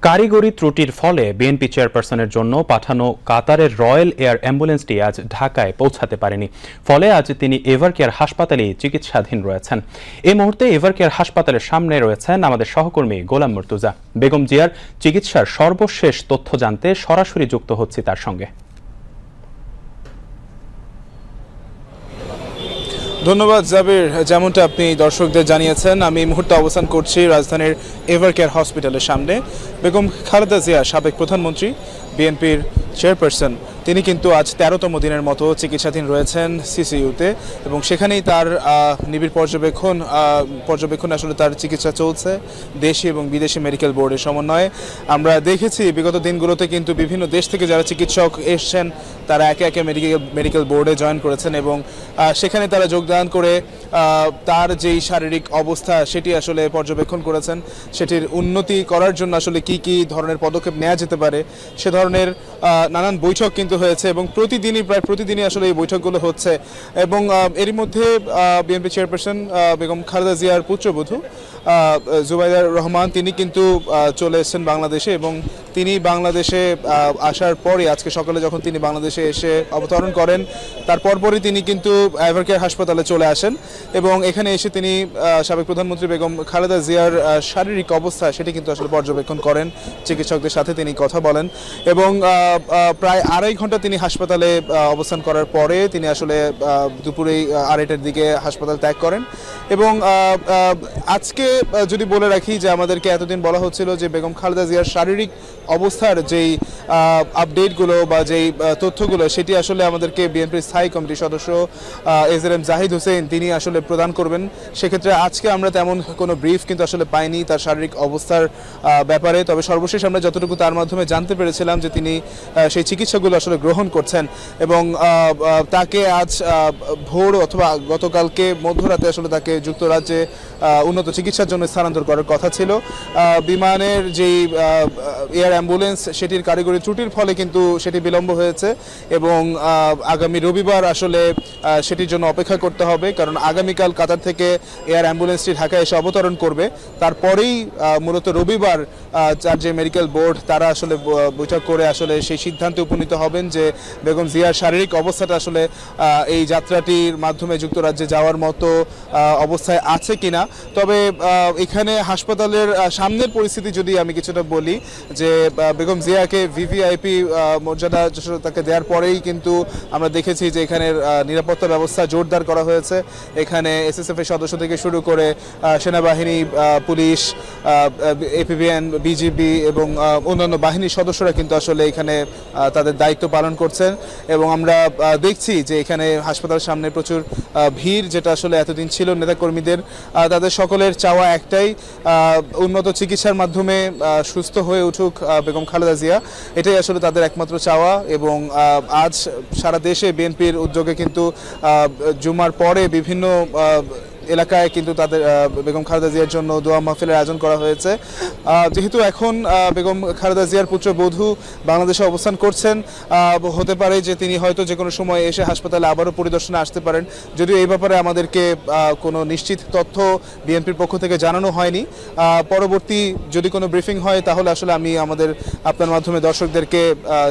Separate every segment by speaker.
Speaker 1: কারিগরি ত্রুটির ফলে বিএনপি চেয়ারপারসনের জন্য পাঠানো কাতারের রয়্যাল এয়ার অ্যাম্বুলেন্সটি আজ ঢাকায় পৌঁছাতে পারেনি। ফলে আজ তিনি এভারকেয়ার হাসপাতালে চিকিৎসাধীন রয়েছেন। এই মুহূর্তে এভারকেয়ার হাসপাতালের সামনে রয়েছেন আমাদের সহকর্মী গোলাম মুর্তুজা। বেগম জিয়ার চিকিৎসার সর্বশেষ তথ্য জানতে সরাসরি যুক্ত হচ্ছি তার সঙ্গে।
Speaker 2: ধন্যবাদ জাবির। যেমনটা আপনি দর্শকদের জানিয়েছেন, আমি এই মুহূর্তে অবস্থান করছি রাজধানীর এভারকেয়ার হসপিটালের সামনে। বেগম খালেদা জিয়া, সাবেক প্রধানমন্ত্রী, বিএনপির চেয়ারপারসন, তিনি কিন্তু আজ ১৩তম দিনের মতো চিকিৎসাধীন রয়েছেন সিসিইউতে এবং সেখানেই তার নিবিড় পর্যবেক্ষণে আসলে তার চিকিৎসা চলছে দেশি এবং বিদেশি মেডিকেল বোর্ডের সমন্বয়ে। আমরা দেখেছি বিগত দিনগুলোতে কিন্তু বিভিন্ন দেশ থেকে যারা চিকিৎসক এসছেন তারা একে একে মেডিকেল বোর্ডে জয়েন করেছেন এবং সেখানে তারা যোগদান করে তার যেই শারীরিক অবস্থা সেটি আসলে পর্যবেক্ষণ করেছেন। সেটির উন্নতি করার জন্য আসলে কি কি ধরনের পদক্ষেপ নেওয়া যেতে পারে সে ধরনের নানান বৈঠক কিন্তু হয়েছে এবং প্রায় প্রতিদিনই আসলে এই বৈঠকগুলো হচ্ছে। এবং এরই মধ্যে বিএনপি চেয়ারপারসন বেগম খালেদা জিয়ার পুত্রবধূ জুবাইদার রহমান, তিনি কিন্তু চলে এসেছেন বাংলাদেশে এবং তিনি বাংলাদেশে আসার পরে আজকে সকালে যখন তিনি বাংলাদেশে এসে অবতরণ করেন তার পরপরই তিনি কিন্তু এভারকেয়ার হাসপাতালে চলে আসেন এবং এখানে এসে তিনি সাবেক প্রধানমন্ত্রী বেগম খালেদা জিয়ার শারীরিক অবস্থা সেটি কিন্তু আসলে পর্যবেক্ষণ করেন। চিকিৎসকদের সাথে তিনি কথা বলেন এবং প্রায় ২.৫ ঘন্টা তিনি হাসপাতালে অবস্থান করার পরে তিনি আসলে দুপুরে ২.৫টার দিকে হাসপাতাল ত্যাগ করেন। এবং আজকে যদি বলে রাখি যে আমাদেরকে এতদিন বলা হচ্ছিল যে বেগম খালেদা জিয়ার শারীরিক অবস্থার যেই আপডেটগুলো বা যেই তথ্যগুলো সেটি আসলে আমাদেরকে বিএনপির স্থায়ী কমিটির সদস্য এজএম জাহিদ হোসেন তিনি আসলে প্রদান করবেন। সেক্ষেত্রে আজকে আমরা তেমন কোনো ব্রিফ কিন্তু আসলে পাইনি তার শারীরিক অবস্থার ব্যাপারে। তবে সর্বশেষ আমরা যতটুকু তার মাধ্যমে জানতে পেরেছিলাম যে তিনি সেই চিকিৎসাগুলো আসলে গ্রহণ করছেন এবং তাকে আজ ভোর অথবা গতকালকে মধ্যরাতে আসলে তাকে যুক্তরাজ্যে উন্নত চিকিৎসার জন্য স্থানান্তর করার কথা ছিল। বিমানের যেই এয়ার অ্যাম্বুলেন্স সেটির কারিগরি ত্রুটির ফলে কিন্তু সেটি বিলম্ব হয়েছে এবং আগামী রবিবার আসলে সেটির জন্য অপেক্ষা করতে হবে, কারণ আগামীকাল কাতার থেকে এয়ার অ্যাম্বুলেন্সটি ঢাকায় এসে অবতরণ করবে। তারপরেই মূলত রবিবার যার যে মেডিকেল বোর্ড তারা আসলে বৈঠক করে আসলে সেই সিদ্ধান্তে উপনীত হবেন যে বেগম জিয়ার শারীরিক অবস্থাটা আসলে এই যাত্রাটির মাধ্যমে যুক্তরাজ্যে যাওয়ার মতো অবস্থায় আছে কিনা। তবে এখানে হাসপাতালের সামনের পরিস্থিতি যদি আমি কিছুটা বলি যে বেগম জিয়াকে ভিভিআইপি মর্যাদা তাকে দেওয়ার পরেই কিন্তু আমরা দেখেছি যে এখানের নিরাপত্তা ব্যবস্থা জোরদার করা হয়েছে। এখানে এসএসএফ এর সদস্য থেকে শুরু করে সেনাবাহিনী, পুলিশ, এপিবিএন, বিজিবি এবং অন্যান্য বাহিনীর সদস্যরা কিন্তু আসলে এখানে তাদের দায়িত্ব পালন করছেন এবং আমরা দেখছি যে এখানে হাসপাতালের সামনে প্রচুর ভিড়, যেটা আসলে এতদিন ছিল নেতাকর্মীদের। তাদের সকলের চাওয়া একটাই, উন্নত চিকিৎসার মাধ্যমে সুস্থ হয়ে উঠুক বেগম খালেদা জিয়া, এটাই আসলে তাদের একমাত্র চাওয়া। এবং আজ সারা দেশে বিএনপির উদ্যোগে কিন্তু জুমার পরে বিভিন্ন এলাকায় কিন্তু তাদের বেগম খালেদা জিয়ার জন্য দোয়া মাহফিলের আয়োজন করা হয়েছে। যেহেতু এখন বেগম খালেদা জিয়ার পুত্রবধূ বাংলাদেশে অবস্থান করছেন, হতে পারে যে তিনি হয়তো যে কোনো সময় এসে হাসপাতালে আবারও পরিদর্শনে আসতে পারেন, যদিও এই ব্যাপারে আমাদেরকে কোনো নিশ্চিত তথ্য বিএনপির পক্ষ থেকে জানানো হয়নি। পরবর্তী যদি কোনো ব্রিফিং হয় তাহলে আসলে আমি আপনার মাধ্যমে দর্শকদেরকে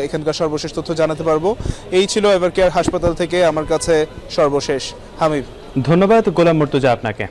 Speaker 2: এখানকার সর্বশেষ তথ্য জানাতে পারবো। এই ছিল এভারকেয়ার হাসপাতাল থেকে আমার কাছে সর্বশেষ। হামিদ।
Speaker 1: ধন্যবাদ গোলাম মুর্তুজা আপনাকে।